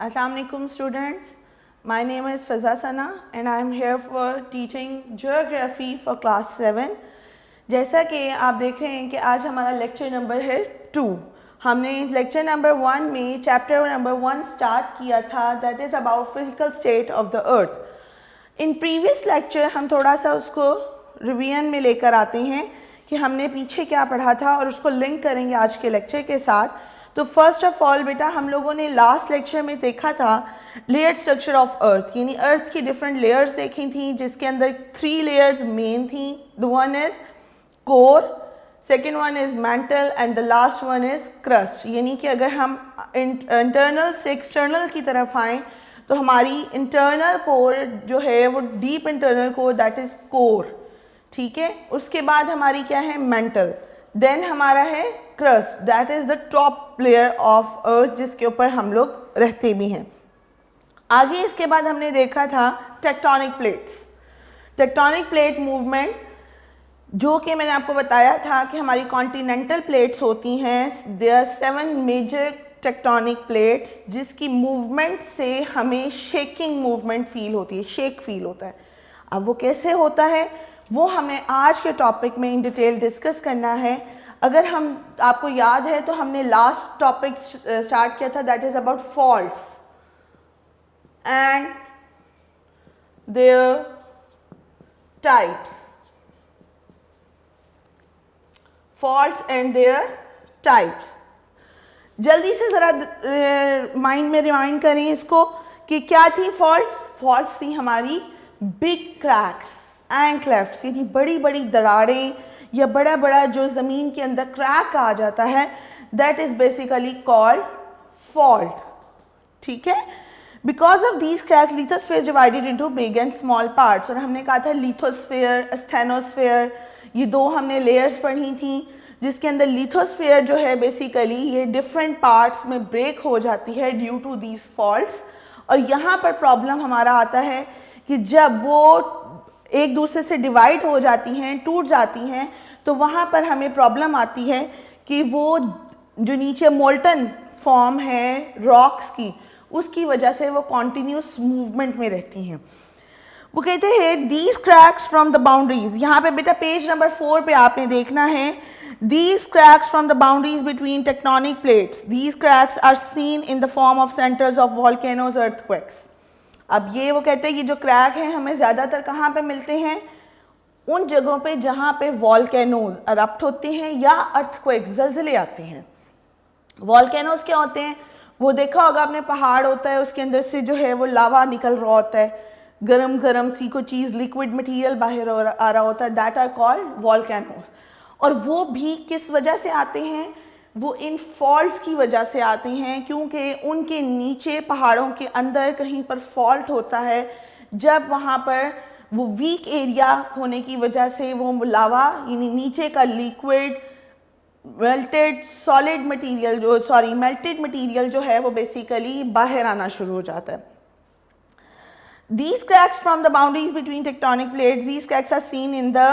Assalamualaikum students, my name is Faza Sana and I am here for teaching geography for class 7। जैसा कि आप देख रहे हैं कि आज हमारा लेक्चर नंबर है 2। हमने लेक्चर नंबर 1 में चैप्टर नंबर 1 स्टार्ट किया था, that is about physical state of the earth. In previous lecture हम थोड़ा सा उसको रिवीजन में लेकर आते हैं कि हमने पीछे क्या पढ़ा था और उसको लिंक करेंगे आज के लेक्चर के साथ। तो फर्स्ट ऑफ ऑल बेटा, हम लोगों ने लास्ट लेक्चर में देखा था लेयर स्ट्रक्चर ऑफ अर्थ, यानी अर्थ की डिफरेंट लेयर्स देखी थी, जिसके अंदर 3 लेयर्स मेन थी। The one is core, second one is mantle and the last one is crust. यानी कि अगर हम इंटरनल से एक्सटर्नल की तरफ आएँ तो हमारी इंटरनल कोर जो है वो deep internal core, that is core, ठीक है। उसके बाद हमारी क्या है, मेंटल। देन हमारा है crust, that is the top layer of earth, जिसके ऊपर हम लोग रहते भी हैं। आगे इसके बाद हमने देखा था tectonic plates. Tectonic plate movement, जो कि मैंने आपको बताया था कि हमारी कॉन्टिनेंटल प्लेट्स होती हैं। There are 7 major tectonic plates, जिसकी मूवमेंट से हमें शेकिंग मूवमेंट फील होती है, शेक फील होता है। अब वो कैसे होता है वो हमें आज के टॉपिक में इन डिटेल डिस्कस करना है। अगर हम आपको याद है तो हमने लास्ट टॉपिक स्टार्ट किया था, that is about faults and there types. Faults and there types, जल्दी से ज़रा माइंड में रिमाइंड करें इसको कि क्या थी फॉल्ट्स। फॉल्ट्स थी हमारी बिग क्रैक्स एंड क्लेफ्ट्स, यानी बड़ी बड़ी दरारें या बड़ा बड़ा जो ज़मीन के अंदर क्रैक आ जाता है, that is basically called fault, ठीक है। Because of these cracks lithosphere divided into big and small parts. और हमने कहा था लिथोस्फीयर, एस्थेनोस्फीयर, ये 2 हमने लेयर्स पढ़ी थी, जिसके अंदर लिथोस्फीयर जो है बेसिकली ये डिफरेंट पार्ट्स में ब्रेक हो जाती है ड्यू टू दीज फॉल्ट्स। और यहाँ पर प्रॉब्लम हमारा आता है कि जब वो एक दूसरे से डिवाइड हो जाती हैं, टूट जाती हैं, तो वहाँ पर हमें प्रॉब्लम आती है कि वो जो नीचे मोल्टन फॉर्म है रॉक्स की, उसकी वजह से वो कॉन्टीन्यूस मूवमेंट में रहती हैं। वो कहते हैं these cracks from the boundaries, यहाँ पे बेटा पेज नंबर 4 पे आपने देखना है, these cracks from the boundaries between tectonic plates, these cracks are seen in the form of centres of volcanoes, earthquakes. अब ये वो कहते हैं कि जो क्रैक हैं हमें ज़्यादातर कहाँ पे मिलते हैं, उन जगहों पे जहाँ पे वॉल्केनोज अरप्ट होते हैं या अर्थक्वेक, ज़लज़ले आते हैं। वॉल्केनोज क्या होते हैं, वो देखा होगा आपने, पहाड़ होता है, उसके अंदर से जो है वो लावा निकल रहा होता है, गरम गरम सी को चीज़, लिक्विड मटीरियल बाहर आ रहा होता है, दैट आर कॉल्ड वॉल्केनोज। और वो भी किस वजह से आते हैं, वो इन फॉल्ट्स की वजह से आते हैं, क्योंकि उनके नीचे पहाड़ों के अंदर कहीं पर फॉल्ट होता है। जब वहाँ पर वो वीक एरिया होने की वजह से वो लावा, यानी नीचे का liquid melted solid material melted material जो है वो बेसिकली बाहर आना शुरू हो जाता है। These cracks from the boundaries between tectonic plates, these cracks are seen in the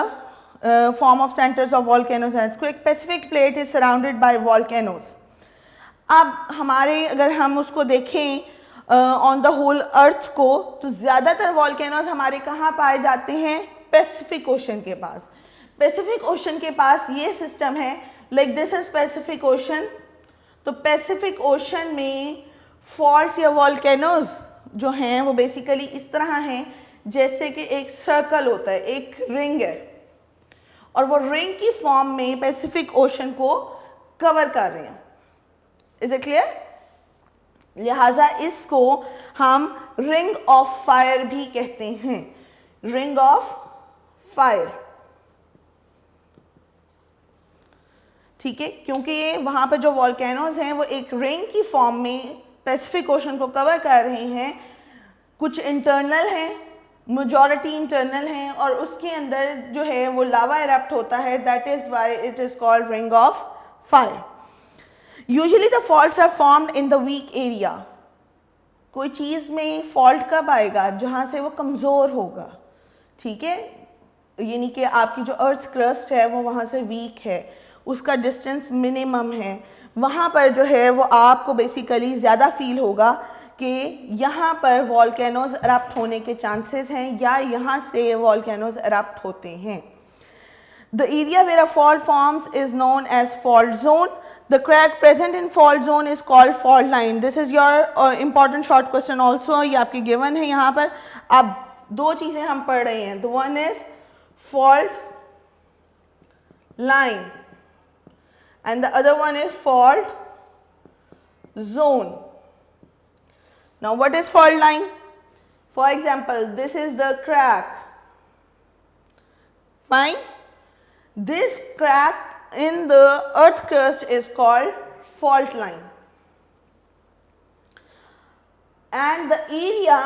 form of centers of volcanoes and earthquake. Pacific plate is surrounded by volcanoes. अब हमारे अगर हम उसको देखें ऑन द होल अर्थ को, तो ज़्यादातर volcanoes हमारे कहाँ पाए जाते हैं, पैसिफिक ओशन के पास। पैसिफिक ओशन के पास ये सिस्टम है, like this is Pacific ocean. तो पैसिफिक ओशन में फॉल्ट्स या वॉल्केनोज जो हैं वो बेसिकली इस तरह हैं जैसे कि एक सर्कल होता है, एक रिंग है, और वो रिंग की फॉर्म में पैसिफिक ओशन को कवर कर रहे हैं। Is it clear? लिहाजा इसको हम रिंग ऑफ फायर भी कहते हैं, रिंग ऑफ फायर, ठीक है, क्योंकि ये वहाँ पर जो वॉल्केनोज हैं वो एक रिंग की फॉर्म में पैसिफिक ओशन को कवर कर रहे हैं। कुछ इंटरनल हैं, मेजॉरिटी इंटरनल हैं, और उसके अंदर जो है वो लावा इरप्ट होता है, that is why it is called ring of fire. Usually the faults are formed in the weak area. कोई चीज़ में फॉल्ट कब आएगा, जहाँ से वो कमज़ोर होगा, ठीक है, यानी कि आपकी जो अर्थ क्रस्ट है वो वहाँ से वीक है, उसका डिस्टेंस मिनिमम है, वहाँ पर जो है वो आपको बेसिकली ज़्यादा फील होगा कि यहाँ पर वॉल्केनोज एरप्ट होने के चांसेस हैं या यहाँ से वॉल्केनोज एरप्ट होते हैं। The area where a fault forms is known as fault zone. The crack present in fault zone is called fault line. This is your important short question also. ये आपकी given है यहाँ पर। अब दो चीज़ें हम पढ़ रहे हैं। The one is fault line and the other one is fault zone. Now what is fault line? For example, this is the crack. Fine. This crack in the earth crust is called fault line. And the area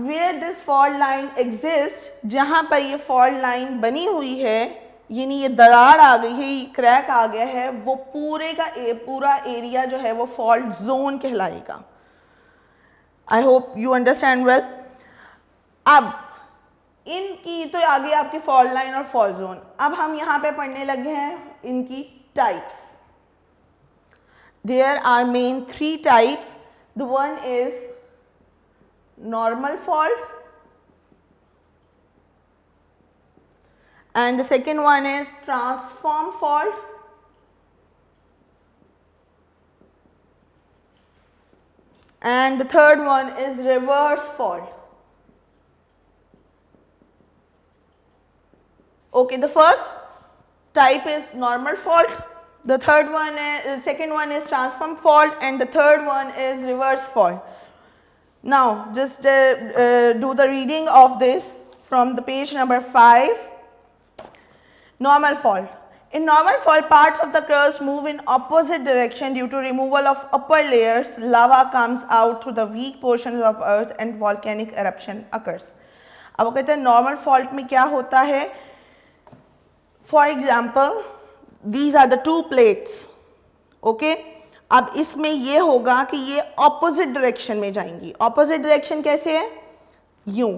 where this fault line exists, जहाँ पर ये fault line बनी हुई है, यानी ये दरार आ गई है, ये क्रैक आ गया है, वो पूरे का पूरा एरिया जो है वो fault zone कहलाएगा। I hope you understand well. अब इनकी तो आ गई आपकी फॉल्ट लाइन और फॉल्ट जोन। अब हम यहाँ पे पढ़ने लगे हैं इनकी types. There are main 3 types. The one is normal fault and the second one is transform fault and the third one is reverse fault. Okay, the first type is normal fault, the second one is transform fault and the third one is reverse fault. Now just do the reading of this from the page number 5. Normal fault. In normal fault, parts of the crust move in opposite direction due to removal of upper layers. Lava comes out through the weak portions of earth and volcanic eruption occurs. अब वो कहते हैं normal fault में क्या होता है। For example, these are the 2 plates. Okay? अब इसमें ये होगा कि ये opposite direction में जाएंगी। Opposite direction कैसे है? यूं।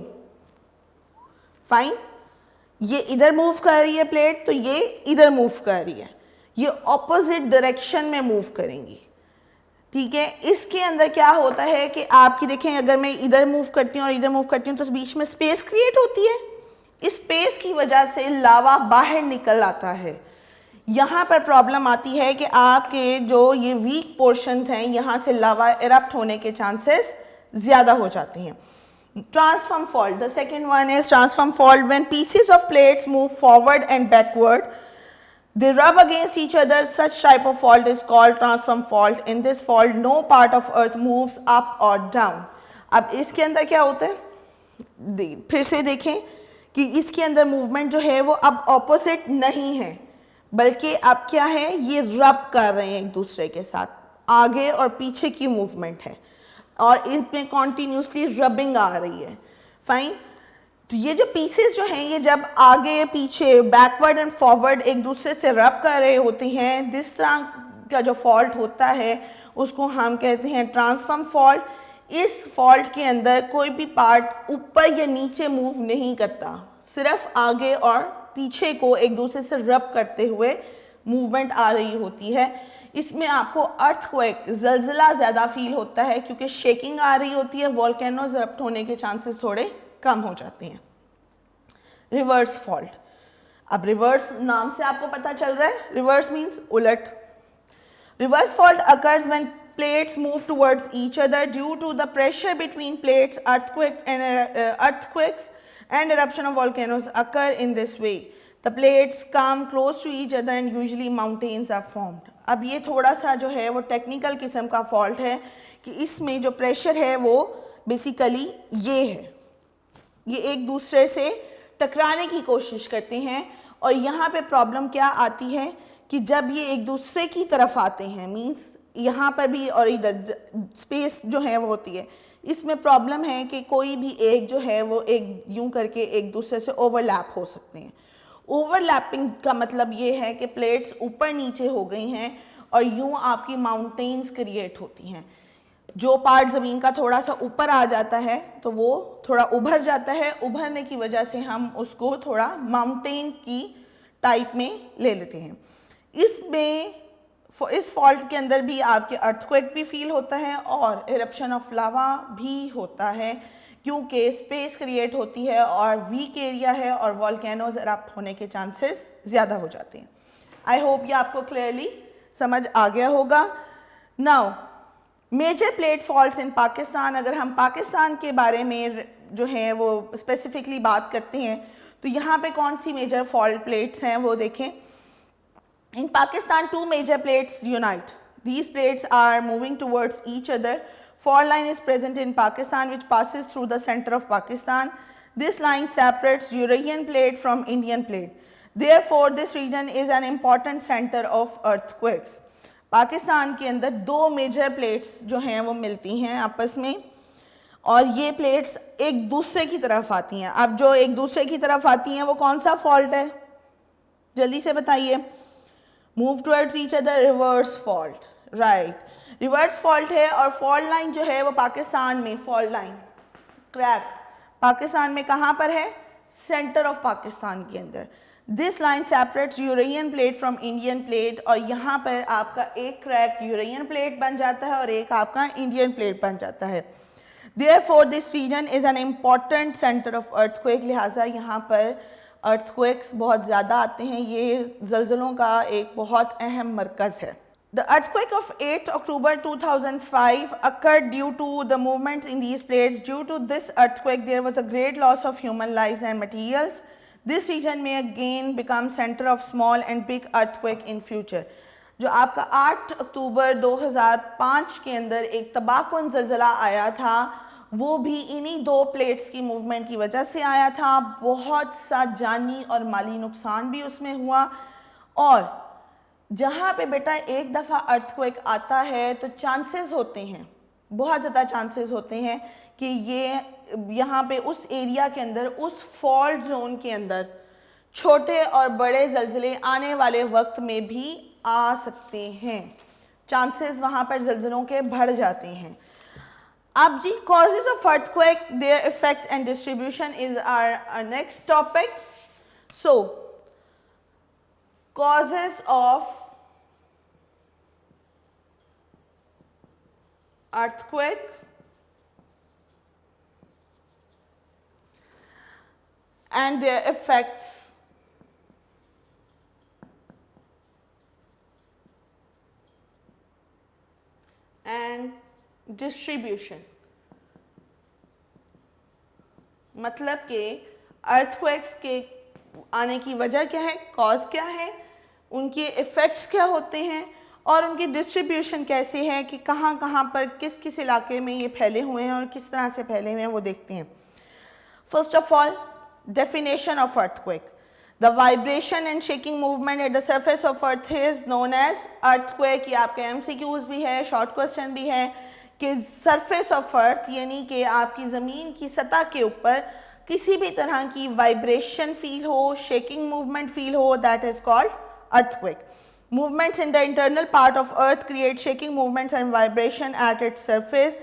Fine? ये इधर मूव कर रही है प्लेट, तो ये इधर मूव कर रही है। ये opposite direction में मूव करेंगी। ठीक है? इसके अंदर क्या होता है कि आपकी देखें, अगर मैं इधर मूव करती हूँ और इधर मूव करती हूँ तो बीच में स्पेस क्रिएट होती है। इस स्पेस की वजह से लावा बाहर निकल आता है। यहाँ पर प्रॉब्लम आती है कि आपके जो ये वीक पोर्शंस हैं, यहाँ से लावा इरप्ट होने के चांसेस ज़्यादा हो जाते हैं। Transform fault, the second one is transform fault when pieces of plates move forward and backward, they rub against each other. Such type of fault is called transform fault. In this fault, no part of earth moves up or down. अब इसके अंदर क्या होता है, फिर से देखें कि इसके अंदर मूवमेंट जो है वो अब ऑपोजिट नहीं है, बल्कि अब क्या है, ये रब कर रहे हैं एक दूसरे के साथ, आगे और पीछे की मूवमेंट है और इसमें कॉन्टीन्यूसली रबिंग आ रही है। फाइन। तो ये जो पीसेस जो हैं ये जब आगे पीछे बैकवर्ड एंड फॉरवर्ड एक दूसरे से रब कर रहे होते हैं, जिस तरह का जो फॉल्ट होता है उसको हम कहते हैं ट्रांसफॉर्म फॉल्ट। इस फॉल्ट के अंदर कोई भी पार्ट ऊपर या नीचे मूव नहीं करता, सिर्फ आगे और पीछे को एक दूसरे से रब करते हुए मूवमेंट आ रही होती है। इसमें आपको अर्थक्वेक, ज़लज़ला ज़्यादा फील होता है क्योंकि शेकिंग आ रही होती है, वॉल्केनोज इरप्ट होने के चांसेस थोड़े कम हो जाते हैं। रिवर्स फॉल्ट, अब रिवर्स नाम से आपको पता चल रहा है, रिवर्स मीन्स उलट। Reverse fault occurs when plates move towards each other due to the pressure between plates. Earthquakes and eruption of volcanoes occur in this way. The plates come close to each other and usually mountains are formed. अब ये थोड़ा सा जो है वो technical किस्म का fault है कि इसमें जो प्रेशर है वो बेसिकली ये है, ये एक दूसरे से टकराने की कोशिश करते हैं और यहाँ पे प्रॉब्लम क्या आती है कि जब ये एक दूसरे की तरफ आते हैं, मींस यहाँ पर भी और इधर स्पेस जो है वो होती है, इसमें प्रॉब्लम है कि कोई भी एक जो है वो एक यूं करके एक दूसरे से ओवरलैप हो सकते हैं। ओवरलैपिंग का मतलब ये है कि प्लेट्स ऊपर नीचे हो गई हैं और यूं आपकी माउंटेन्स क्रिएट होती हैं। जो पार्ट ज़मीन का थोड़ा सा ऊपर आ जाता है तो वो थोड़ा उभर जाता है, उभरने की वजह से हम उसको थोड़ा माउंटेन की टाइप में ले लेते हैं। इसमें इस फॉल्ट के अंदर भी आपके अर्थक्वेक भी फील होता है और इरप्शन ऑफ लावा भी होता है, क्योंकि स्पेस क्रिएट होती है और वीक एरिया है और वॉल्केनोज इरप्ट होने के चांसेस ज़्यादा हो जाते हैं। आई होप ये आपको क्लियरली समझ आ गया होगा। Now major plate faults in Pakistan, अगर हम पाकिस्तान के बारे में जो है वो स्पेसिफिकली बात करते हैं तो यहाँ पे कौन सी मेजर फॉल्ट प्लेट्स हैं वो देखें। In Pakistan 2 major plates unite, these plates are moving towards each other. Fault line is present in Pakistan which passes through the center of Pakistan. This line separates Eurasian plate from Indian plate. Therefore this region is an important center of earthquakes. Pakistan के अंदर 2 major plates जो हैं वो मिलती हैं आपस में और ये प्लेट्स एक दूसरे की तरफ आती हैं। अब जो एक दूसरे की तरफ आती हैं वो कौन सा फॉल्ट है, जल्दी से बताइए। Move towards each other, reverse fault, right, reverse fault है। और फॉल्ट लाइन जो है वो पाकिस्तान में, फॉल्ट लाइन क्रैक पाकिस्तान में कहाँ पर है, सेंटर ऑफ पाकिस्तान के अंदर। This line separates Uranian plate from Indian plate और यहाँ पर आपका एक क्रैक यूरेनियन प्लेट बन जाता है और एक आपका इंडियन प्लेट बन जाता है। Therefore this region is an important center of earthquake, लिहाजा यहाँ पर earthquakes बहुत ज़्यादा आते हैं, ये ज़लज़लों का एक बहुत अहम मरकज़ है। The earthquake of 8 October 2005 occurred due to the movements in these plates. Due to this earthquake there was a great loss of human lives and materials. This region may again become center of small and big earthquake in future. जो आपका 8 अक्टूबर 2005 के अंदर एक तबाहकुन ज़लज़ला आया था वो भी इन्हीं 2 प्लेट्स की मूवमेंट की वजह से आया था। बहुत सा जानी और माली नुकसान भी उसमें हुआ। और जहाँ पे बेटा एक दफ़ा अर्थक्वेक आता है तो चांसेस होते हैं, बहुत ज़्यादा चांसेस होते हैं कि ये यहाँ पे उस एरिया के अंदर, उस फॉल्ट जोन के अंदर छोटे और बड़े ज़लज़ले आने वाले वक्त में भी आ सकते हैं। चांसेस वहाँ पर ज़लज़लों के बढ़ जाते हैं। अब जी causes of earthquake, their effects and distribution is our next topic. So causes of earthquake and their effects and distribution. मतलब कि अर्थक्वेक्स के आने की वजह क्या है, कॉज क्या है, उनके इफ़ेक्ट्स क्या होते हैं और उनकी डिस्ट्रीब्यूशन कैसे है कि कहाँ कहाँ पर किस किस इलाके में ये फैले हुए हैं और किस तरह से फैले हुए हैं वो देखते हैं। First of all definition of earthquake. The vibration and shaking movement at the surface of earth is known as earthquake। ये आपके MCQs भी है, शॉर्ट क्वेश्चन भी है कि सरफेस ऑफ अर्थ यानी कि आपकी ज़मीन की सतह के ऊपर किसी भी तरह की वाइब्रेशन फील हो, शेकिंग मूवमेंट फील हो, that is called earthquake. Movements in the internal part of earth create shaking movements and vibration at its surface.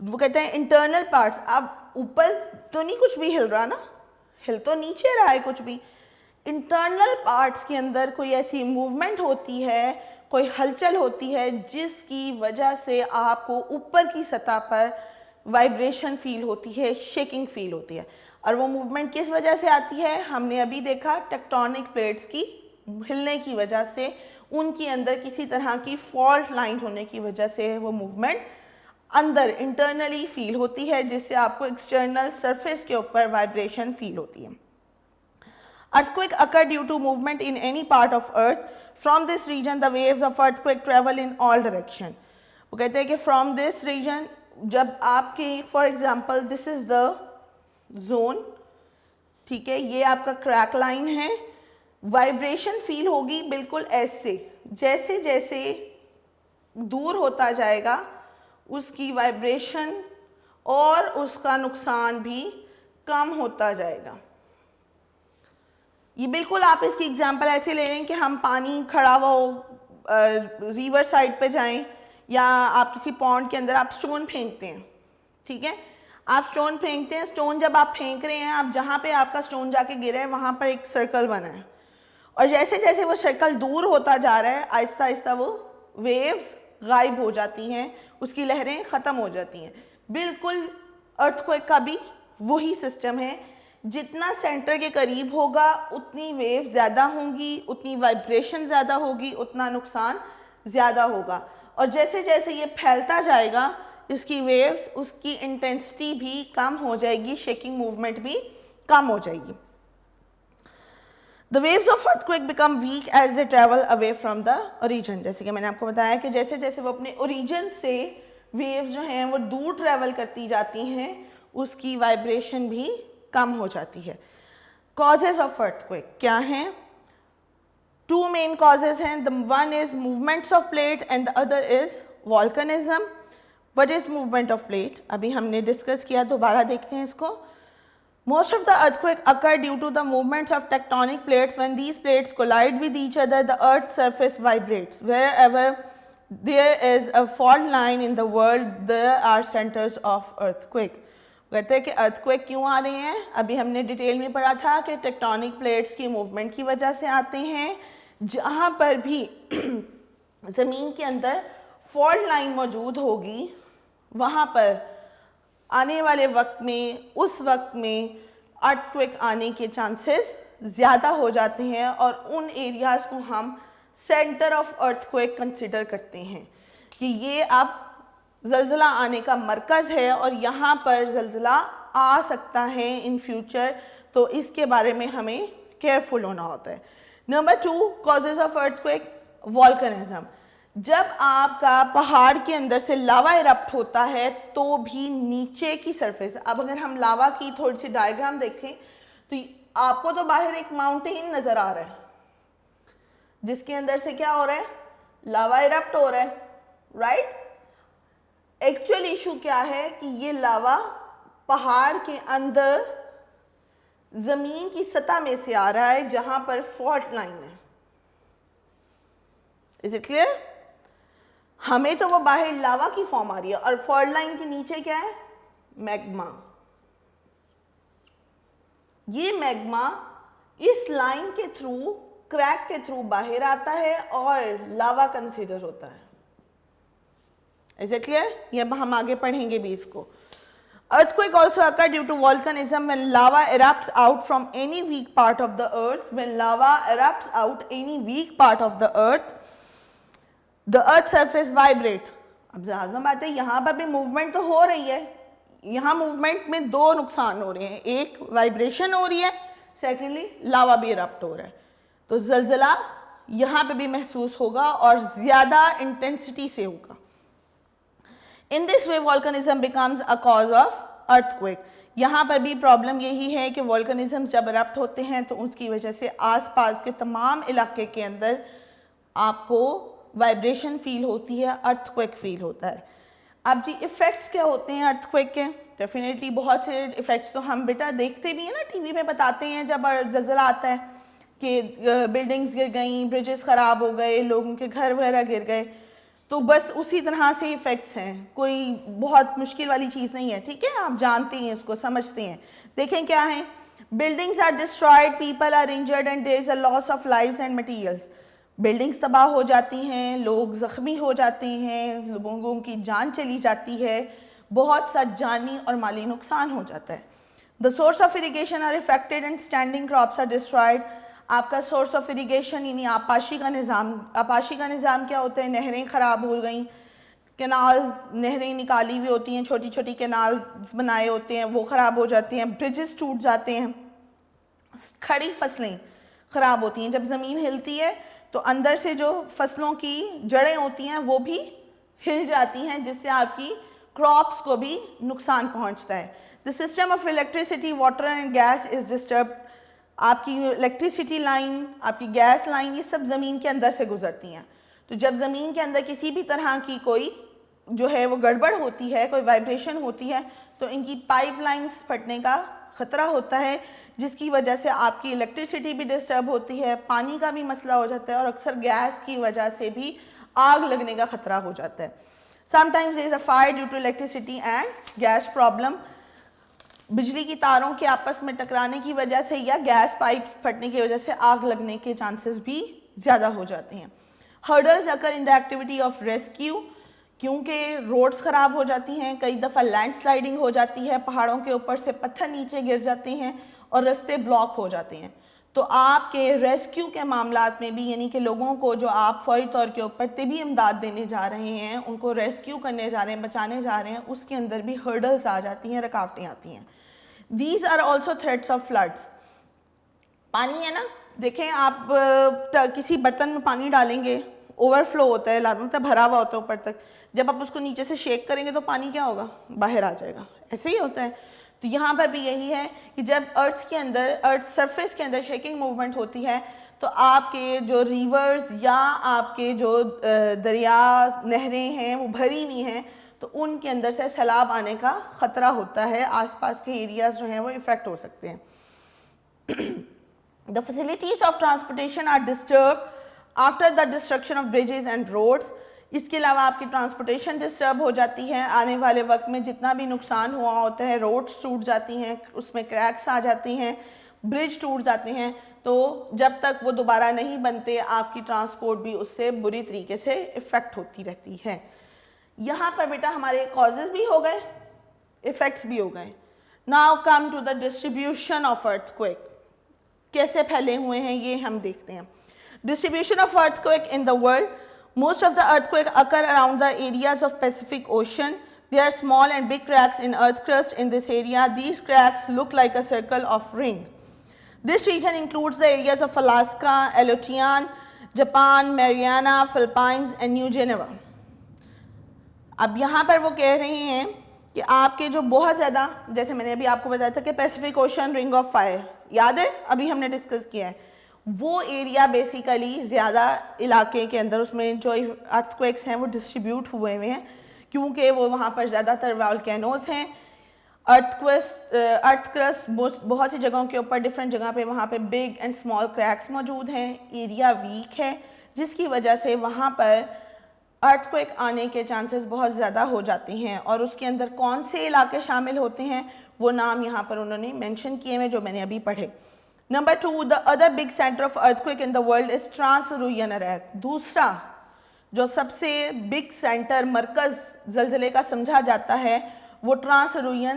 वो कहते हैं इंटरनल पार्ट्स, अब ऊपर तो नहीं कुछ भी हिल रहा ना, हिल तो नीचे रहा है कुछ भी, इंटरनल पार्ट्स के अंदर कोई ऐसी मूवमेंट होती है, कोई हलचल होती है जिसकी वजह से आपको ऊपर की सतह पर वाइब्रेशन फील होती है, शेकिंग फील होती है। और वो मूवमेंट किस वजह से आती है, हमने अभी देखा टेक्टोनिक प्लेट्स की हिलने की वजह से, उनके अंदर किसी तरह की फॉल्ट लाइन होने की वजह से वो मूवमेंट अंदर इंटरनली फील होती है, जिससे आपको एक्सटर्नल सरफेस के ऊपर वाइब्रेशन फील होती है। Earthquake occur due to movement in any part of earth. From this region the waves of earthquake travel in all direction. वो कहते हैं कि from this region, जब आपके for example this is the zone, ठीक है, ये आपका क्रैक लाइन है, वाइब्रेशन फील होगी बिल्कुल ऐसे, जैसे जैसे दूर होता जाएगा उसकी वाइब्रेशन और उसका नुकसान भी कम होता जाएगा। ये बिल्कुल आप इसकी एग्जांपल ऐसे ले लें कि हम पानी खड़ा हुआ हो, रिवर साइड पे जाएं या आप किसी पॉन्ड के अंदर आप स्टोन फेंकते हैं, ठीक है, आप स्टोन फेंकते हैं, स्टोन जब आप फेंक रहे हैं, आप जहाँ पे आपका स्टोन जाके गिरा है वहाँ पर एक सर्कल बना है और जैसे जैसे वो सर्कल दूर होता जा रहा है आहिस्ता आहिस्ता वो वेव्स गायब हो जाती हैं, उसकी लहरें ख़त्म हो जाती हैं। बिल्कुल अर्थक्वेक का भी वही सिस्टम है, जितना सेंटर के करीब होगा उतनी वेव ज़्यादा होंगी, उतनी वाइब्रेशन ज़्यादा होगी, उतना नुकसान ज़्यादा होगा। और जैसे जैसे ये फैलता जाएगा इसकी वेव्स, उसकी इंटेंसिटी भी कम हो जाएगी, शेकिंग मूवमेंट भी कम हो जाएगी। The waves of earthquake become weak as they travel away from the origin। जैसे कि मैंने आपको बताया कि जैसे जैसे वो अपने ओरिजिन से वेव्स जो हैं वो दूर ट्रैवल करती जाती हैं, उसकी वाइब्रेशन भी कम हो जाती है। कॉजेज ऑफ अर्थक्वेक क्या हैं? टू मेन कॉजेज हैं। The one is movements of plate and the other is volcanism. What is movement of plate? अभी हमने डिस्कस किया, दोबारा देखते हैं इसको। Most of the earthquake occur due to the movements of tectonic plates. When these plates collide with each other, the earth's surface vibrates. Wherever there is a fault line in the world, there are centers of earthquake. कहते हैं कि earthquake क्यों आ रहे हैं? अभी हमने detail में पढ़ा था कि tectonic plates की movement की वजह से आते हैं। जहाँ पर भी ज़मीन के अंदर fault line मौजूद होगी, वहाँ पर आने वाले वक्त में, उस वक्त में अर्थक्वेक आने के चांसेस ज़्यादा हो जाते हैं और उन एरियाज़ को हम सेंटर ऑफ अर्थक्वेक कंसिडर करते हैं कि ये अब ज़लज़ला आने का मरकज़ है और यहाँ पर ज़लज़ला आ सकता है इन फ्यूचर, तो इसके बारे में हमें केयरफुल होना होता है। Number 2 causes of earthquake, volcanism. जब आपका पहाड़ के अंदर से लावा इरप्ट होता है तो भी नीचे की सरफेस, अब अगर हम लावा की थोड़ी सी डायग्राम देखें तो आपको तो बाहर एक माउंटेन नज़र आ रहा है जिसके अंदर से क्या हो रहा है? लावा इरप्ट हो रहा है, राइट? एक्चुअल इशू क्या है कि ये लावा पहाड़ के अंदर ज़मीन की सतह में से आ रहा है जहाँ पर फॉल्ट लाइन है। Is it clear? हमें तो वो बाहर लावा की फॉर्म आ रही है और फॉल्ट लाइन के नीचे क्या है? मैग्मा। ये मैग्मा इस लाइन के थ्रू, क्रैक के थ्रू बाहर आता है और लावा कंसीडर होता है। Is it clear? ये हम आगे पढ़ेंगे भी इसको। Earthquake also occur due to volcanism when lava erupts out from any weak part of the earth. When lava erupts out any weak part of the earth, the earth surface vibrate. अब ज़्यादा बात है, यहाँ पर भी movement तो हो रही है। यहाँ मूवमेंट में दो नुकसान हो रहे हैं, एक वाइब्रेशन हो रही है, सेकेंडली लावा भी इरप्ट हो रहा है। तो ज़लज़ला यहाँ पे भी महसूस होगा और ज़्यादा इंटेंसिटी से होगा। In this way volcanism becomes a cause of earthquake. यहाँ पर भी प्रॉब्लम यही है कि वॉल्कनिज्म जब इरप्ट होते हैं तो उसकी वजह से आसपास के तमाम इलाके के अंदर आपको वाइब्रेशन फील होती है, अर्थक्वेक फील होता है। अब जी इफ़ेक्ट्स क्या होते हैं अर्थक्वेक के? डेफिनेटली बहुत से इफ़ेक्ट्स तो हम बेटा देखते भी हैं ना, टीवी में बताते हैं जब ज़लज़ला आता है कि बिल्डिंग्स गिर गई, ब्रिजेस ख़राब हो गए, लोगों के घर वगैरह गिर गए। तो बस उसी तरह से इफ़ेक्ट्स हैं, कोई बहुत मुश्किल वाली चीज़ नहीं है, ठीक है? आप जानते हैं इसको, समझते हैं। देखें क्या है, buildings are destroyed, people are injured and there is a loss of lives and materials. Buildings तबाह हो जाती हैं, लोग ज़ख्मी हो जाते हैं, लोगों की जान चली जाती है, बहुत सा जानी और माली नुकसान हो जाता है। The source of irrigation are affected and standing crops are destroyed. आपका सोर्स ऑफ इरीगेशन यानी आपाशी का निज़ाम क्या होता है? नहरें ख़राब हो गई, कैनाल, नहरें निकाली हुई होती हैं, छोटी छोटी कैनाल बनाए होते हैं, वो ख़राब हो जाती हैं, ब्रिजेस टूट जाते हैं, खड़ी फसलें ख़राब होती हैं। जब ज़मीन हिलती है तो अंदर से जो फसलों की जड़ें होती हैं वो भी हिल जाती हैं, जिससे आपकी क्रॉप्स को भी नुकसान पहुँचता है। The system of electricity, water and gas is disturb. आपकी इलेक्ट्रिसिटी लाइन, आपकी गैस लाइन, ये सब ज़मीन के अंदर से गुजरती हैं। तो जब ज़मीन के अंदर किसी भी तरह की कोई जो है वो गड़बड़ होती है, कोई वाइब्रेशन होती है, तो इनकी पाइपलाइंस फटने का ख़तरा होता है, जिसकी वजह से आपकी इलेक्ट्रिसिटी भी डिस्टर्ब होती है, पानी का भी मसला हो जाता है और अक्सर गैस की वजह से भी आग लगने का ख़तरा हो जाता है। Sometimes there is a fire due to electricity and gas problem. बिजली की तारों के आपस में टकराने की वजह से या गैस पाइप्स फटने की वजह से आग लगने के चांसेस भी ज़्यादा हो जाते हैं। Hurdles occur in the activity of rescue, क्योंकि रोड्स ख़राब हो जाती हैं, कई दफ़ा लैंडस्लाइडिंग हो जाती है, पहाड़ों के ऊपर से पत्थर नीचे गिर जाते हैं और रास्ते ब्लॉक हो जाते हैं। तो आपके रेस्क्यू के मामलात में भी, यानी कि लोगों को जो आप फौरी तौर के ऊपर तिबी इमदाद देने जा रहे हैं, उनको रेस्क्यू करने जा रहे हैं, बचाने जा रहे हैं, उसके अंदर भी हर्डल्स आ जाती हैं, रुकावटें आती हैं। These are also threats of floods. पानी है ना, देखें आप किसी बर्तन में पानी डालेंगे, ओवरफ्लो होता है, मतलब भरा हुआ होता है ऊपर तक, जब आप उसको नीचे से शेक करेंगे तो पानी क्या होगा, बाहर आ जाएगा। ऐसे ही होता है। तो यहाँ पर भी यही है कि जब अर्थ के अंदर, अर्थ सरफेस के अंदर शेकिंग मूवमेंट होती है तो आपके जो रिवर्स या आपके जो दरिया नहरें हैं वो भरी हुई हैं, तो उनके अंदर से सैलाब आने का ख़तरा होता है, आसपास के एरियाज जो हैं वो इफ़ेक्ट हो सकते हैं। The facilities of transportation are disturbed after the destruction of bridges and roads. इसके अलावा आपकी ट्रांसपोर्टेशन डिस्टर्ब हो जाती है, आने वाले वक्त में जितना भी नुकसान हुआ होता है, रोड्स टूट जाती हैं, उसमें क्रैक्स आ जाती हैं, ब्रिज टूट जाते हैं, तो जब तक वो दोबारा नहीं बनते आपकी ट्रांसपोर्ट भी उससे बुरी तरीके से इफ़ेक्ट होती रहती है। यहाँ पर बेटा हमारे कॉजेज़ भी हो गए, इफ़ेक्ट्स भी हो गए। Now come to the distribution of earthquake, कैसे फैले हुए हैं ये हम देखते हैं। Distribution of earthquake in the world, most of the earthquakes occur around the areas of Pacific Ocean. There are small and big cracks in earth crust in this area. These cracks look like a circle of ring. This region includes the areas of Alaska, Aleutian, Japan, Mariana, Philippines and New Guinea. अब यहाँ पर वो कह रहे हैं कि आपके जो बहुत ज़्यादा, जैसे मैंने अभी आपको बताया था कि Pacific ocean ring of fire, याद है अभी हमने डिस्कस किया है, वो एरिया बेसिकली ज़्यादा इलाके के अंदर उसमें जो अर्थक्वेक्स हैं वो डिस्ट्रीब्यूट हुए हुए हैं, क्योंकि वो वहाँ पर ज़्यादातर वोल्केनोज हैं। अर्थ क्रस्ट बहुत सी जगहों के ऊपर, डिफरेंट जगह पे वहाँ पे बिग एंड स्मॉल क्रैक्स मौजूद हैं, एरिया वीक है, जिसकी वजह से वहाँ पर अर्थक्वेक आने के चांसेस बहुत ज़्यादा हो जाते हैं। और उसके अंदर कौन से इलाके शामिल होते हैं वो नाम यहाँ पर उन्होंने मेंशन किए हैं जो मैंने अभी पढ़े। Number 2, the other big centre of earthquake in the world is ट्रांस-सिरुयन अरैक। दूसरा जो सबसे बिग सेंटर, मरकज़ ज़लज़ले का समझा जाता है वो ट्रांस-सिरुयन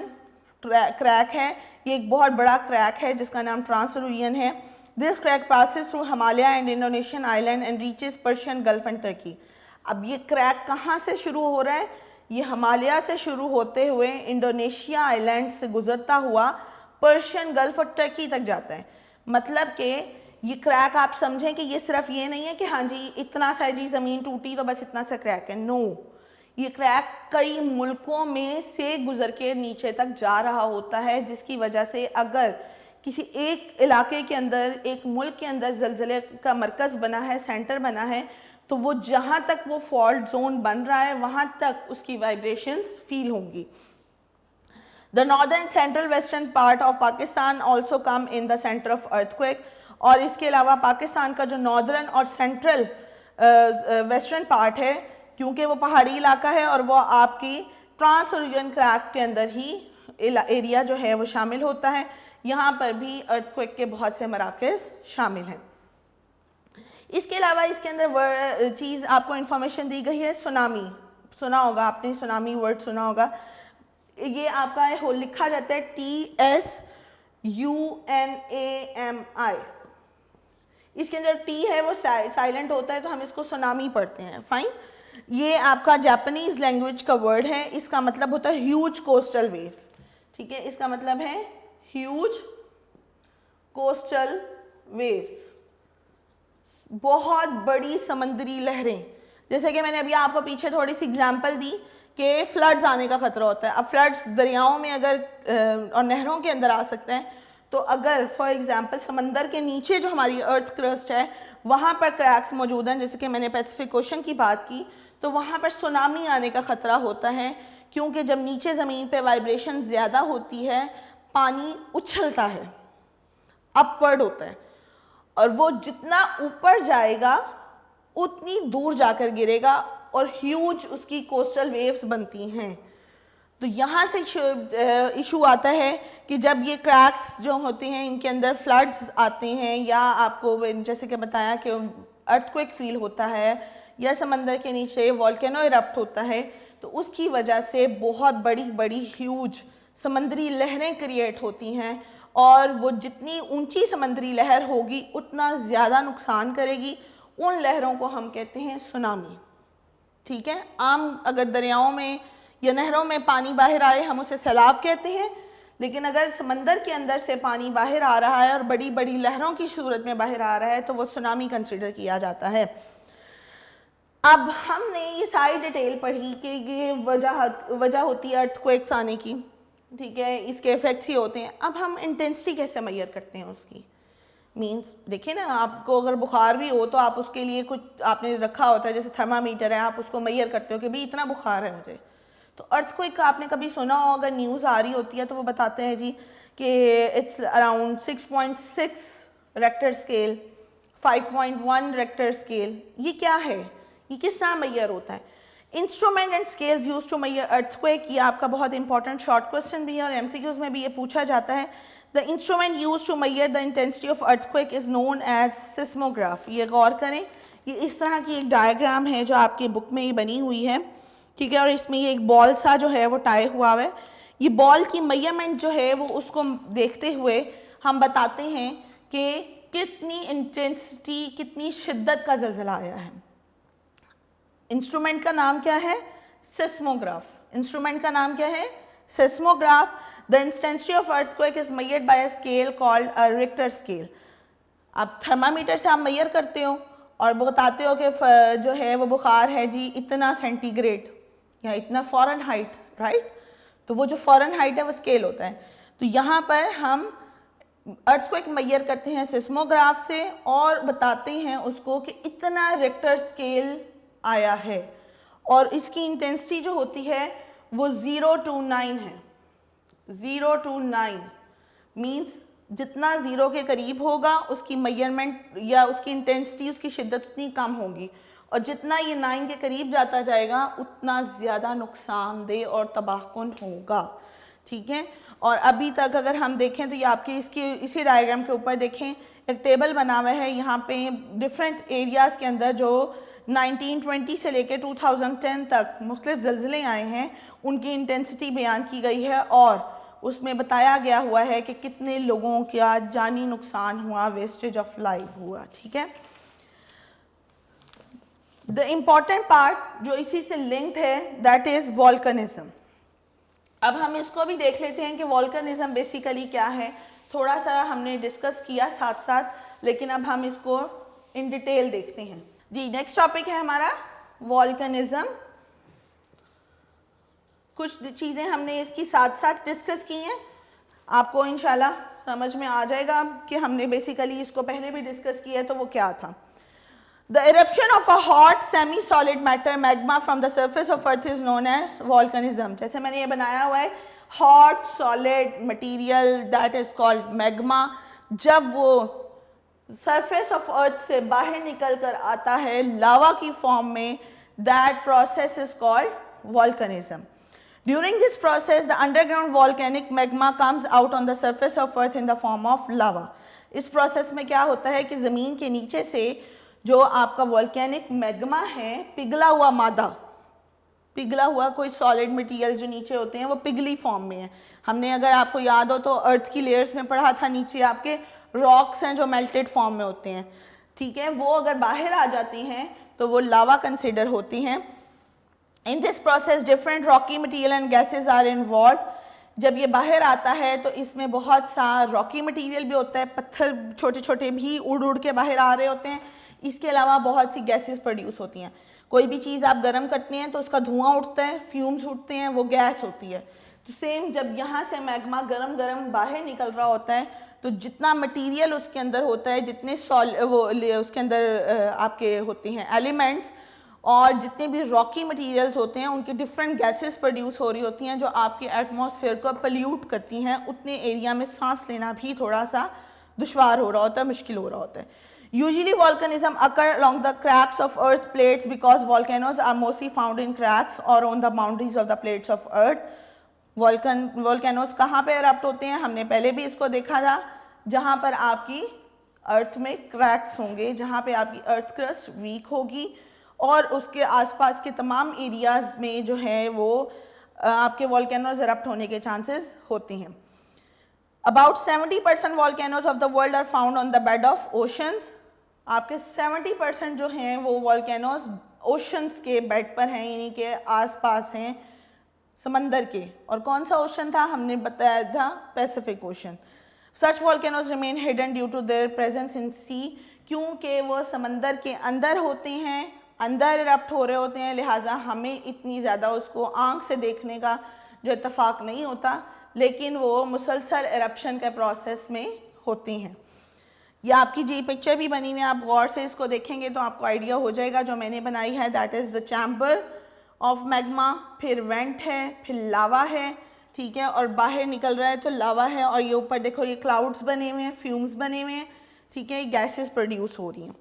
क्रैक है। ये एक बहुत बड़ा क्रैक है जिसका नाम ट्रांस-सिरुयन है। This crack passes through Himalaya and Indonesian island and reaches Persian gulf and Turkey. अब ये क्रैक कहाँ से शुरू हो रहा है? ये हिमालय से शुरू होते हुए इंडोनेशिया आइलैंड से गुजरता हुआ पर्शियन गल्फ और टर्की तक जाता है। मतलब कि ये क्रैक आप समझें कि ये सिर्फ ये नहीं है कि हाँ जी इतना सा जी ज़मीन टूटी तो बस इतना सा क्रैक है। नो, ये क्रैक कई मुल्कों में से गुजर के नीचे तक जा रहा होता है, जिसकी वजह से अगर किसी एक इलाके के अंदर, एक मुल्क के अंदर ज़लज़ले का मरकज़ बना है, सेंटर बना है, तो वो जहाँ तक वो फॉल्ट जोन बन रहा है वहाँ तक उसकी वाइब्रेशंस फील होंगी। The northern central western part of Pakistan also come in the center of earthquake. और इसके अलावा पाकिस्तान का जो नॉर्दर्न और सेंट्रल वेस्टर्न पार्ट है, क्योंकि वो पहाड़ी इलाका है और वो आपकी ट्रांस-सिरुयन क्रैक के अंदर ही एरिया जो है वो शामिल होता है। यहाँ पर भी अर्थक्वेक के बहुत से मराकज़ शामिल हैं। इसके अलावा इसके अंदर चीज़ आपको इंफॉर्मेशन दी गई है, सुनामी। सुना होगा आपने, सुनामी वर्ड सुना होगा। ये आपका हो लिखा जाता है TSUNAMI। इसके अंदर टी है वो साइलेंट होता है, तो हम इसको सुनामी पढ़ते हैं। फाइन, ये आपका जापानीज लैंग्वेज का वर्ड है। इसका मतलब होता है ह्यूज कोस्टल वेव्स। ठीक है, इसका मतलब है ह्यूज कोस्टल वेव्स, बहुत बड़ी समंदरी लहरें। जैसे कि मैंने अभी आपको पीछे थोड़ी सी एग्जांपल दी कि फ्लड्स आने का ख़तरा होता है। अब फ्लड्स दरियाओं में अगर और नहरों के अंदर आ सकते हैं, तो अगर फॉर एग्जांपल समंदर के नीचे जो हमारी अर्थ क्रस्ट है वहाँ पर क्रैक्स मौजूद हैं, जैसे कि मैंने पैसिफिक ओशन की बात की, तो वहाँ पर सुनामी आने का ख़तरा होता है, क्योंकि जब नीचे ज़मीन पे वाइब्रेशन ज़्यादा होती है, पानी उछलता है, अपवर्ड होता है, और वो जितना ऊपर जाएगा उतनी दूर जाकर गिरेगा और ह्यूज उसकी कोस्टल वेव्स बनती हैं। तो यहाँ से इशू आता है कि जब ये क्रैक्स जो होते हैं इनके अंदर फ्लड्स आते हैं, या आपको जैसे कि बताया कि अर्थक्वेक फील होता है, या समंदर के नीचे वॉल्केनो इरप्ट होता है, तो उसकी वजह से बहुत बड़ी बड़ी ह्यूज समंदरी लहरें क्रिएट होती हैं, और वो जितनी ऊंची समंदरी लहर होगी उतना ज़्यादा नुकसान करेगी। उन लहरों को हम कहते हैं सुनामी। ठीक है, आम अगर दरियाओं में या नहरों में पानी बाहर आए हम उसे सैलाब कहते हैं, लेकिन अगर समंदर के अंदर से पानी बाहर आ रहा है और बड़ी बड़ी लहरों की सूरत में बाहर आ रहा है तो वो सुनामी कंसिडर किया जाता है। अब हमने ये सारी डिटेल पढ़ी कि ये वजह होती है अर्थक्वेक्स आने की, ठीक है, इसके इफेक्ट्स ही होते हैं। अब हम इंटेंसिटी कैसे मेजर करते हैं उसकी? मींस देखिए ना, आपको अगर बुखार भी हो तो आप उसके लिए कुछ आपने रखा होता है, जैसे थर्मामीटर है, आप उसको मेजर करते हो कि भाई इतना बुखार है मुझे। तो अर्थक्वेक का आपने कभी सुना हो, अगर न्यूज़ आ रही होती है तो वो बताते हैं जी कि it's around 6.6 Richter scale, 5.1 Richter scale. ये क्या है, ये किस तरह मेजर होता है? Instrument and scales use to measure earthquake, ये आपका बहुत इंपॉर्टेंट शॉर्ट क्वेश्चन भी है और एमसीक्यूज में भी ये पूछा जाता है। The instrument use to measure the intensity of earthquake is known as seismograph. ये गौर करें, ये इस तरह की एक डायग्राम है जो आपकी बुक में ही बनी हुई है, ठीक है, और इसमें ये एक बॉल सा जो है वो टाई हुआ है। ये बॉल की मेजरमेंट जो है वो उसको देखते हुए हम बताते हैं कि कितनी इंटेंसिटी, कितनी शिद्दत का ज़लज़ला आया है। इंस्ट्रूमेंट का नाम क्या है? सिस्मोग्राफ। इंस्ट्रूमेंट का नाम क्या है? Seismograph. The intensity of earthquake is measured by a scale called a Richter scale. आप थर्मामीटर से आप मेजर करते हो और बताते हो कि जो है वो बुखार है जी इतना सेंटीग्रेड या इतना फ़ारेनहाइट, राइट? तो वो जो फ़ारेनहाइट है वो स्केल होता है। तो यहाँ पर हम अर्थक्वेक मेजर करते हैं सिस्मोग्राफ से और बताते हैं उसको कि इतना रिक्टर स्केल आया है, और इसकी इंटेंसिटी जो होती है वो 0 to 9 है। 0 to 9 मीन्स जितना 0 के करीब होगा उसकी मेजरमेंट या उसकी इंटेंसिटी, उसकी शिद्दत उतनी कम होगी, और जितना ये 9 के करीब जाता जाएगा उतना ज़्यादा नुकसानदेह और तबाहकुन होगा। ठीक है, और अभी तक अगर हम देखें तो ये आपके इसी डायग्राम के ऊपर देखें एक टेबल बना हुआ है, यहाँ पे डिफरेंट एरियाज़ के अंदर जो 1920 से लेकर 2010 तक मुख्तलिफ ज़लज़ले आए हैं उनकी इंटेंसिटी बयान की गई है, और उसमें बताया गया हुआ है कि कितने लोगों का जानी नुकसान हुआ, वेस्टेज ऑफ लाइफ हुआ। ठीक है, द इम्पॉर्टेंट पार्ट जो इसी से लिंक्ड है दैट इज़ वॉल्कनिज्म। अब हम इसको भी देख लेते हैं कि वॉल्कनिज्म बेसिकली क्या है। थोड़ा सा हमने डिस्कस किया साथ साथ, लेकिन अब हम इसको इन डिटेल देखते हैं जी। नेक्स्ट टॉपिक है हमारा वॉल्कनिज्म। कुछ चीज़ें हमने इसकी साथ साथ डिस्कस की हैं, आपको इंशाल्लाह समझ में आ जाएगा कि हमने बेसिकली इसको पहले भी डिस्कस किया है तो वो क्या था। The eruption of a hot semi solid matter magma from the surface of earth is known as volcanism. जैसे मैंने ये बनाया हुआ है, hot solid material that is called magma, जब वो सरफेस ऑफ अर्थ से बाहर निकल कर आता है लावा की फॉर्म में, that process is called volcanism. During this process, the underground volcanic magma comes out on the surface of earth in the form of lava. इस प्रोसेस में क्या होता है कि ज़मीन के नीचे से जो आपका वॉल्केनिक मैग्मा है, पिघला हुआ मादा, पिघला हुआ कोई सॉलिड मटेरियल जो नीचे होते हैं वो पिघली फॉर्म में है। हमने अगर आपको याद हो तो अर्थ की लेयर्स में पढ़ा था, नीचे आपके रॉक्स हैं जो मेल्टेड फॉर्म में होते हैं। ठीक है, वो अगर बाहर आ जाती हैं तो वो लावा कंसिडर होती हैं। In this process different rocky material and gases are involve. जब ये बाहर आता है तो इसमें बहुत सा रॉकी मटीरियल भी होता है, पत्थर छोटे छोटे भी उड़ उड़ के बाहर आ रहे होते हैं। इसके अलावा बहुत सी गैसेस प्रोड्यूस होती हैं। कोई भी चीज़ आप गर्म करते हैं तो उसका धुआं उठता है, फ्यूम्स उठते हैं, वो गैस होती है। तो सेम जब यहाँ से मैग्मा गरम गरम बाहर निकल रहा होता है तो जितना मटीरियल उसके अंदर होता है, जितने उसके अंदर आपके होते हैं एलिमेंट्स, और जितने भी रॉकी मटेरियल्स होते हैं उनकी डिफरेंट गैसेस प्रोड्यूस हो रही होती हैं जो आपके एटमॉस्फेयर को पोल्यूट करती हैं। उतने एरिया में सांस लेना भी थोड़ा सा दुश्वार हो रहा होता है, मुश्किल हो रहा होता है। Usually volcanism occur along the cracks of earth plates because volcanoes are mostly found in cracks or on the boundaries of the plates of earth. Volcanoes कहाँ पे एरप्ट होते हैं? हमने पहले भी इसको देखा था, जहाँ पर आपकी अर्थ में क्रैक्स होंगे, जहाँ पे आपकी अर्थ क्रस्ट वीक होगी और उसके आसपास के तमाम एरियाज़ में जो है वो आपके वॉल्केनोज एरप्ट होने के चांसेस होते हैं। About 70% volcanoes of the world are found on the bed of oceans. आपके 70% जो हैं वो volcanoes oceans के बेड पर हैं, यानी के आसपास हैं समंदर के। और कौन सा ओशन था, हमने बताया था Pacific ocean. Such volcanoes remain hidden due to their presence in sea, क्योंकि वो समंदर के अंदर होते हैं, अंदर इरप्ट हो रहे होते हैं, लिहाजा हमें इतनी ज़्यादा उसको आंख से देखने का जो इत्तफाक नहीं होता, लेकिन वो मुसलसल एरप्शन के प्रोसेस में होती हैं। यह आपकी जी पिक्चर भी बनी हुई है, आप गौर से इसको देखेंगे तो आपको आइडिया हो जाएगा। जो मैंने बनाई है that is the chamber of magma, फिर वेंट है, फिर लावा है, ठीक है, और बाहर निकल रहा है तो लावा है, और ये ऊपर देखो ये क्लाउड्स बने हुए हैं, फ्यूम्स बने हुए हैं, ठीक है, ये गैसेस प्रोड्यूस हो रही हैं।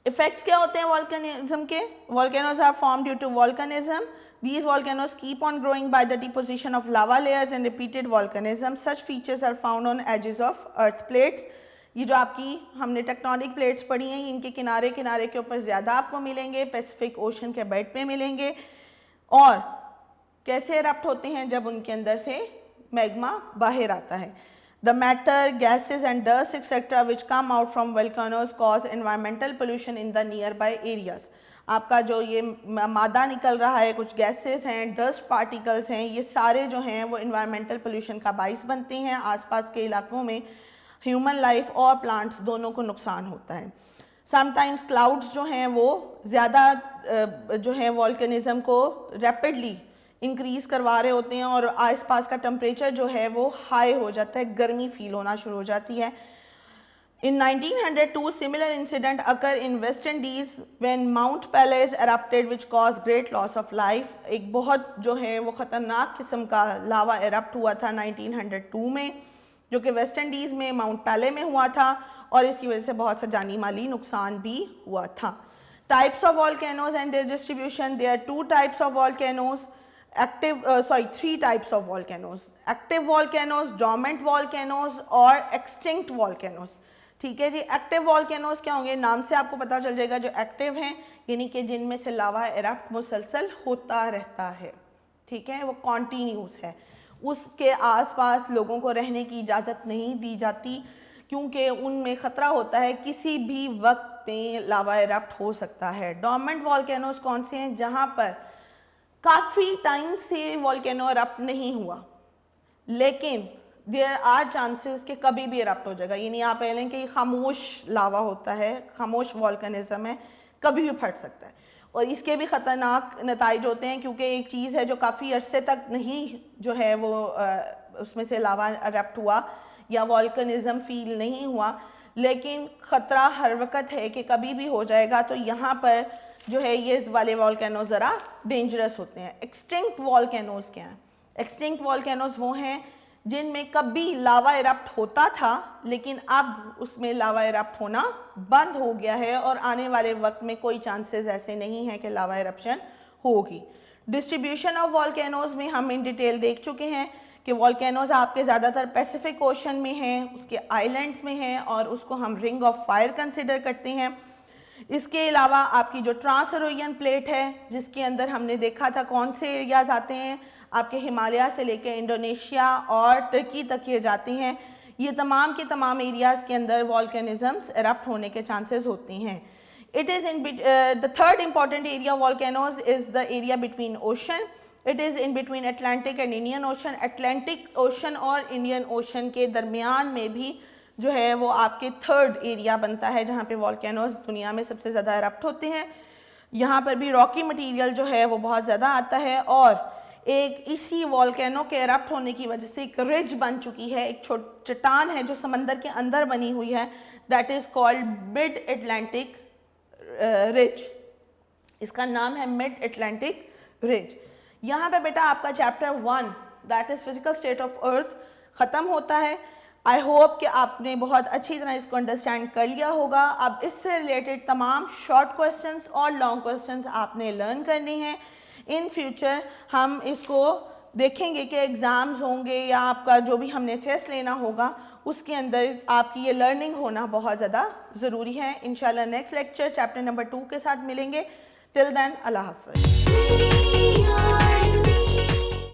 इफेक्ट्स क्या होते हैं वॉल्केनिज्म के? Volcanoes are form due to volcanism. These volcanoes keep on growing by the deposition of lava layers and repeated volcanism. Such features are found on edges of earth plates. ये जो आपकी हमने tectonic plates पढ़ी हैं, इनके किनारे किनारे के ऊपर ज़्यादा आपको मिलेंगे, पैसिफिक ओशन के बेड पे मिलेंगे। और कैसे इरप्ट होते हैं? जब उनके अंदर से मैग्मा बाहर आता है। The matter, gases and dust etc. which come out from volcanoes cause environmental pollution in the nearby areas. आपका जो ये मादा निकल रहा है, कुछ गैसेस हैं, डस्ट पार्टिकल्स हैं, ये सारे जो हैं वो इन्वायरमेंटल पोल्यूशन का बाइस बनते हैं। आसपास के इलाकों में ह्यूमन लाइफ और प्लांट्स दोनों को नुकसान होता है। समटाइम्स क्लाउड्स जो हैं वो ज़्यादा जो है वॉल्केनिज्म को रैपिडली इंक्रीज़ करवा रहे होते हैं और आसपास का टेम्परेचर जो है वो हाई हो जाता है, गर्मी फील होना शुरू हो जाती है। In 1902, similar incident occurred in West Indies when Mount Pelleas erupted, which caused great loss of life. एक बहुत जो है वो ख़तरनाक किस्म का लावा एरप्ट हुआ था 1902 में, जो कि वेस्ट इंडीज़ में माउंट पैले में हुआ था, और इसकी वजह से बहुत सा जानी माली नुकसान भी हुआ था। Types of volcanoes and their distribution. There are two types of volcanoes. Three types of volcanoes. Active volcanoes, dormant volcanoes और extinct volcanoes. ठीक है जी। एक्टिव वॉल्केनोज क्या होंगे? नाम से आपको पता चल जाएगा, जो एक्टिव हैं यानी कि जिनमें से लावा इरप्ट मुसलसल होता रहता है, ठीक है, वो कॉन्टीन्यूस है, उसके आसपास लोगों को रहने की इजाज़त नहीं दी जाती, क्योंकि उनमें ख़तरा होता है किसी भी वक्त में लावा इरप्ट हो सकता है। डोर्मेंट वॉल्केनोज कौन से हैं? जहाँ पर काफ़ी टाइम से वॉल्केनो इरप्ट नहीं हुआ, लेकिन देयर आर चांसेस कि कभी भी इरप्ट हो जाएगा, यानी आप कह लें कि खामोश लावा होता है, खामोश वॉल्केनिज्म है, कभी भी फट सकता है। और इसके भी ख़तरनाक नताइज होते हैं, क्योंकि एक चीज़ है जो काफ़ी अरसे तक नहीं जो है वो उसमें से लावा इरप्ट हुआ या वॉल्केनिज्म फील नहीं हुआ, लेकिन ख़तरा हर वक्त है कि कभी भी हो जाएगा। तो यहाँ पर जो है ये वाले वॉल्केनोज ज़रा डेंजरस होते हैं। एक्सटिंक्ट वॉल्केनोज क्या हैं? एक्सटिंक्ट वॉल्केनोज वो हैं जिनमें कभी लावा इरप्ट होता था, लेकिन अब उसमें लावा इरप्ट होना बंद हो गया है और आने वाले वक्त में कोई चांसेस ऐसे नहीं है कि लावा इरप्शन होगी। डिस्ट्रीब्यूशन ऑफ वॉल्केनोज में हम इन डिटेल देख चुके हैं कि वॉल्केनोज आपके ज़्यादातर पैसिफिक ओशन में हैं, उसके आइलैंड्स में हैं, और उसको हम रिंग ऑफ फायर कंसिडर करते हैं। इसके अलावा आपकी जो ट्रांसरोइयन प्लेट है, जिसके अंदर हमने देखा था कौन से एरियाज आते हैं, आपके हिमालय से लेकर इंडोनेशिया और तुर्की तक ये जाते हैं, ये तमाम के तमाम एरियाज़ के अंदर वॉल्केनिज्म्स एरप्ट होने के चांसेस होते हैं। It is in the third important area volcanoes is the area between ocean. It is in between Atlantic and Indian ocean. Atlantic ocean और इंडियन ओशन के दरमियान में भी जो है वो आपके थर्ड एरिया बनता है, जहाँ पे वॉल्केनोज दुनिया में सबसे ज़्यादा एरप्ट होते हैं। यहाँ पर भी रॉकी मटीरियल जो है वो बहुत ज़्यादा आता है, और एक इसी वॉल्केनो के एरप्ट होने की वजह से एक रिज बन चुकी है, एक चट्टान है जो समंदर के अंदर बनी हुई है, that is called mid Atlantic ridge. इसका नाम है मिड अटलांटिक रिज। यहाँ पे बेटा आपका chapter 1 that is physical state of earth ख़त्म होता है। आई होप कि आपने बहुत अच्छी तरह इसको अंडरस्टैंड कर लिया होगा। अब इससे रिलेटेड तमाम शॉर्ट क्वेश्चंस और लॉन्ग क्वेश्चंस आपने लर्न करने हैं। इन फ्यूचर हम इसको देखेंगे कि एग्ज़ाम्स होंगे या आपका जो भी हमने टेस्ट लेना होगा उसके अंदर आपकी ये लर्निंग होना बहुत ज़्यादा ज़रूरी है। इंशाल्लाह नेक्स्ट लेक्चर चैप्टर नंबर 2 के साथ मिलेंगे। टिल देन अल्लाह हाफ़िज़।